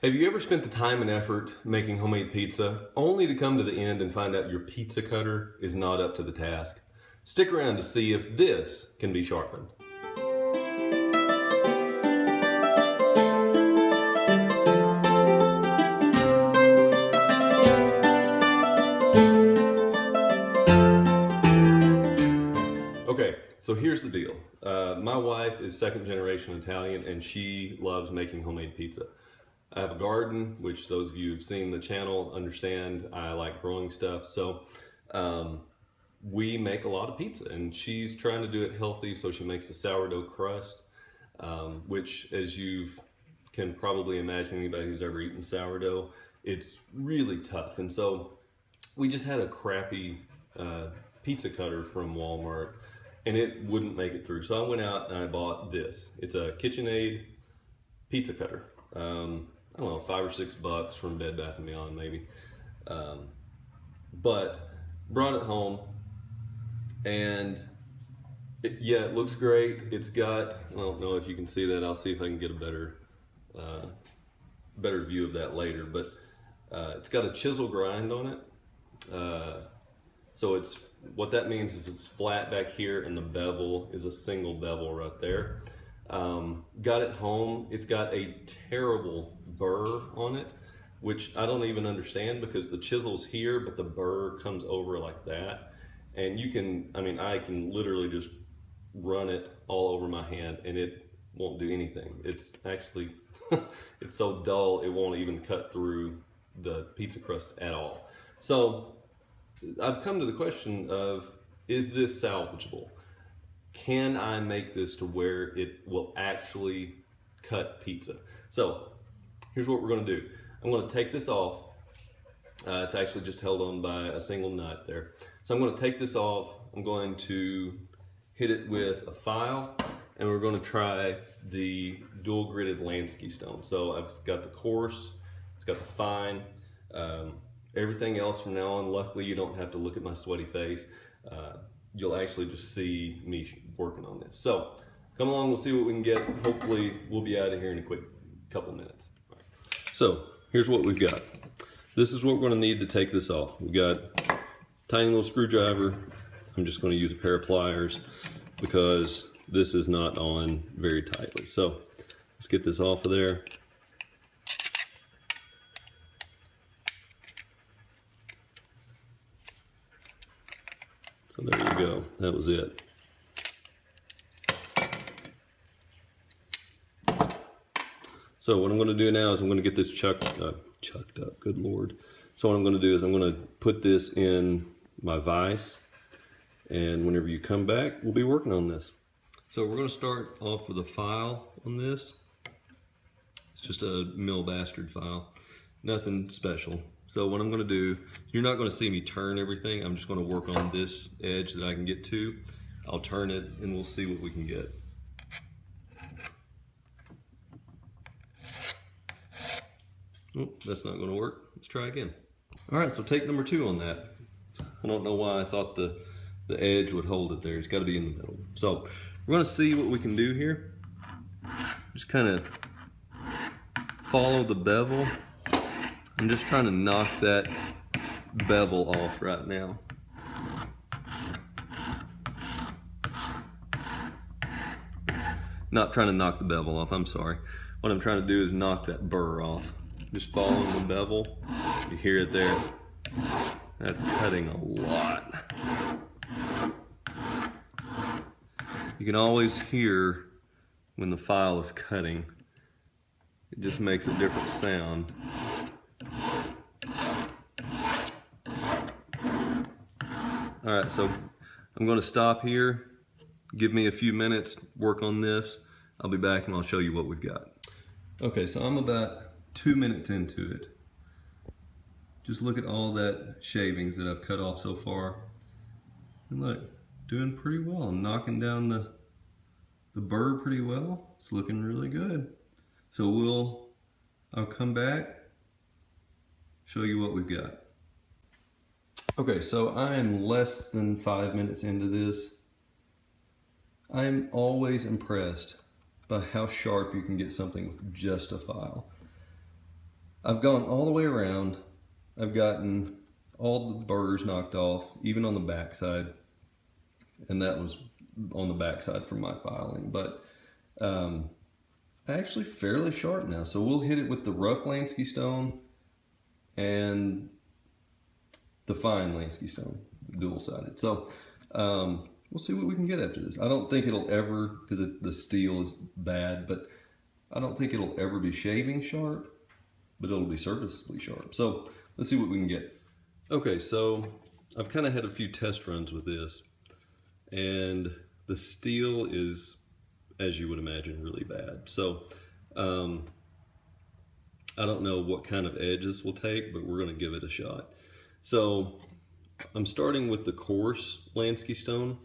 Have you ever spent the time and effort making homemade pizza only to come to the end and find out your pizza cutter is not up to the task? Stick around to see if this can be sharpened. Okay, so here's the deal. My wife is second generation Italian and she loves making homemade pizza. I have a garden, which those of you who've seen the channel understand I like growing stuff. So we make a lot of pizza and she's trying to do it healthy. So she makes a sourdough crust, which as you can probably imagine, anybody who's ever eaten sourdough, it's really tough. And so we just had a crappy pizza cutter from Walmart and it wouldn't make it through. So I went out and I bought this. It's a KitchenAid pizza cutter. I don't know, $5 or $6 from Bed Bath & Beyond maybe. But brought it home and it looks great. It's got, I don't know if you can see that. I'll see if I can get a better view of that later, but it's got a chisel grind on it. So what that means is it's flat back here and the bevel is a single bevel right there. Got it home. It's got a terrible burr on it, which I don't even understand because the chisel's here, but the burr comes over like that. And I can literally just run it all over my hand and it won't do anything. It's actually, it's so dull, it won't even cut through the pizza crust at all. So I've come to the question of, is this salvageable? Can I make this to where it will actually cut pizza? So here's what we're going to do. I'm going to take this off. It's actually just held on by a single nut there. So I'm going to take this off. I'm going to hit it with a file and we're going to try the dual gridded Lansky stone. So I've got the coarse, it's got the fine, everything else from now on. Luckily you don't have to look at my sweaty face. You'll actually just see me working on this. So come along, we'll see what we can get. Hopefully we'll be out of here in a quick couple minutes. Right. So here's what we've got. This is what we're gonna need to take this off. We've got a tiny little screwdriver. I'm just gonna use a pair of pliers because this is not on very tightly. So let's get this off of there. So there you go, that was it. So what I'm going to do now is I'm going to get this chucked up, good Lord. So what I'm going to do is I'm going to put this in my vise and whenever you come back, we'll be working on this. So we're going to start off with a file on this. It's just a mill bastard file, nothing special. So what I'm going to do, you're not going to see me turn everything. I'm just going to work on this edge that I can get to. I'll turn it and we'll see what we can get. Oh, that's not going to work. Let's try again. All right, so take number 2 on that. I don't know why I thought the edge would hold it there. It's got to be in the middle. So we're going to see what we can do here. Just kind of follow the bevel. I'm just trying to knock that bevel off right now. Not trying to knock the bevel off, I'm sorry. What I'm trying to do is knock that burr off. Just following the bevel, you hear it there. That's cutting a lot. You can always hear when the file is cutting. It just makes a different sound. All right, so I'm going to stop here. Give me a few minutes, work on this. I'll be back and I'll show you what we've got. Okay, so I'm about 2 minutes into it. Just look at all that shavings that I've cut off so far. And look, doing pretty well. I'm knocking down the burr pretty well. It's looking really good. So I'll come back, show you what we've got. Okay, so I am less than 5 minutes into this. I'm always impressed by how sharp you can get something with just a file. I've gone all the way around. I've gotten all the burrs knocked off, even on the back side. And that was on the back side from my filing. But actually fairly sharp now. So we'll hit it with the rough Lansky stone and the fine Lansky stone, dual-sided. So we'll see what we can get after this. I don't think it'll ever, because the steel is bad, but I don't think it'll ever be shaving sharp, but it'll be serviceably sharp. So let's see what we can get. Okay, so I've kind of had a few test runs with this, and the steel is, as you would imagine, really bad. So I don't know what kind of edge this will take, but we're going to give it a shot. So I'm starting with the coarse Lansky stone.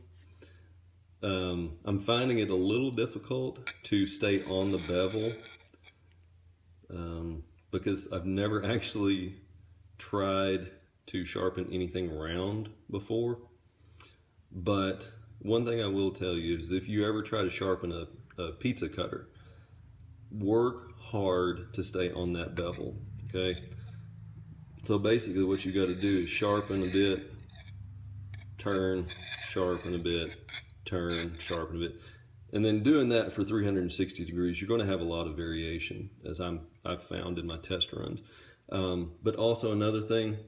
I'm finding it a little difficult to stay on the bevel because I've never actually tried to sharpen anything round before. But one thing I will tell you is if you ever try to sharpen a pizza cutter, work hard to stay on that bevel, okay? So basically what you got to do is sharpen a bit, turn, sharpen a bit, turn, sharpen a bit. And then doing that for 360 degrees, you're going to have a lot of variation, as I've found in my test runs. But also another thing,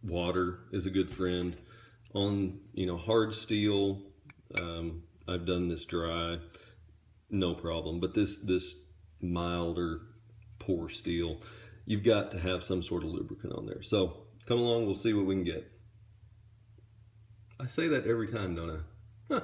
water is a good friend. On hard steel, I've done this dry, no problem. But this milder, poor steel, you've got to have some sort of lubricant on there. So come along, we'll see what we can get. I say that every time, don't I? Huh.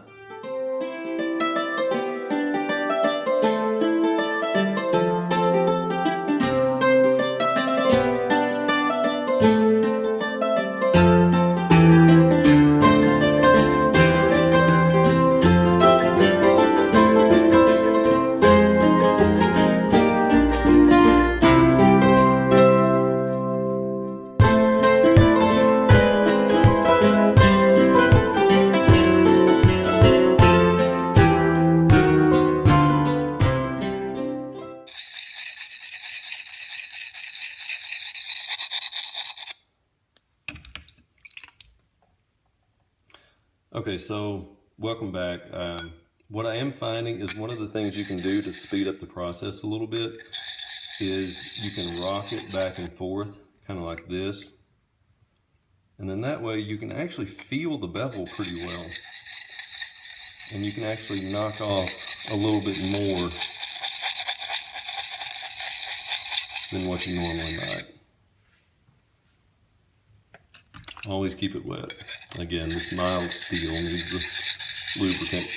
Okay, so welcome back. What I am finding is one of the things you can do to speed up the process a little bit is you can rock it back and forth, kind of like this. And then that way you can actually feel the bevel pretty well. And you can actually knock off a little bit more than what you normally might. Always keep it wet. Again, this mild steel needs the lubricant.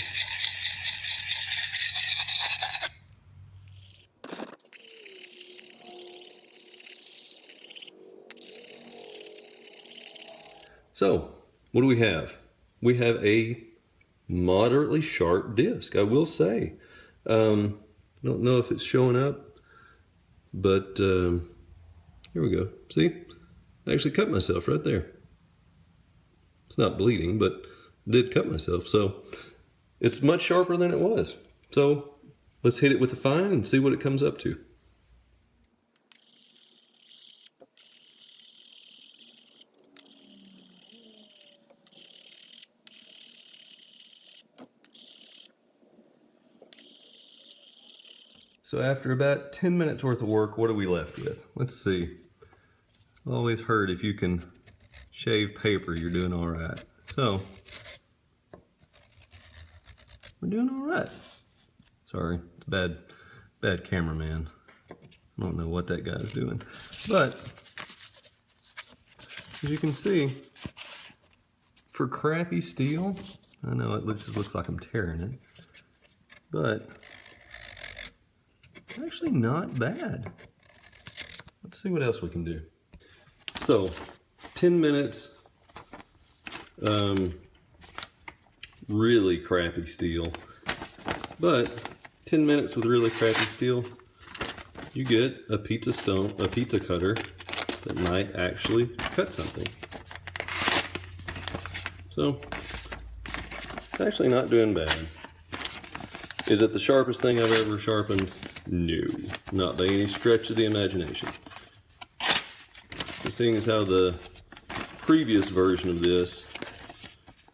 So, what do we have? We have a moderately sharp disc, I will say. Don't know if it's showing up, but here we go. See? I actually cut myself right there. It's not bleeding, but I did cut myself. So it's much sharper than it was. So let's hit it with a fine and see what it comes up to. So after about 10 minutes worth of work, what are we left with? Let's see. I've always heard if you can shave paper, you're doing all right. So we're doing all right. Sorry, it's bad cameraman. I don't know what that guy's doing. But as you can see, for crappy steel, I know it just looks like I'm tearing it, but it's actually not bad. Let's see what else we can do. So 10 minutes, really crappy steel, but 10 minutes with really crappy steel, you get a pizza cutter that might actually cut something. So it's actually not doing bad. Is it the sharpest thing I've ever sharpened? No, not by any stretch of the imagination. Seeing as how the previous version of this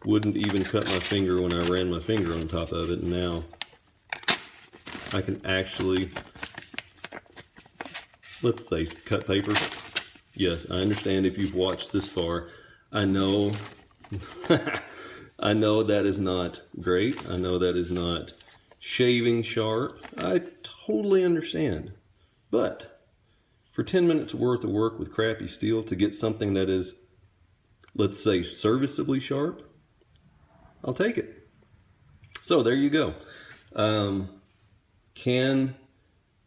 wouldn't even cut my finger when I ran my finger on top of it, and now I can actually, let's say, cut paper. Yes, I understand if you've watched this far. I know, I know that is not great. I know that is not shaving sharp. I totally understand. But for 10 minutes worth of work with crappy steel to get something that is, let's say, serviceably sharp, I'll take it. So there you go. Can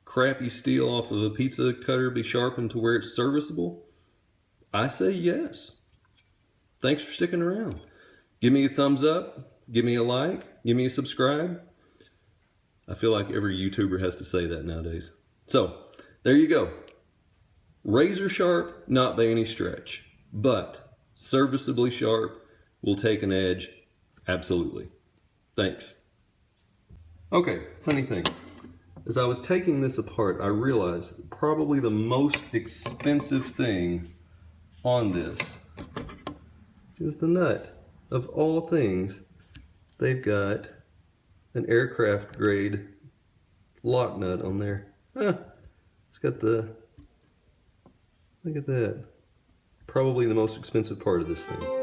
crappy steel off of a pizza cutter be sharpened to where it's serviceable? I say yes. Thanks for sticking around. Give me a thumbs up, give me a like, give me a subscribe. I feel like every YouTuber has to say that nowadays. So there you go. Razor sharp, not by any stretch, but serviceably sharp will take an edge, absolutely. Thanks. Okay, funny thing. As I was taking this apart, I realized probably the most expensive thing on this is the nut. Of all things, they've got an aircraft grade lock nut on there. It's got the, look at that. Probably the most expensive part of this thing.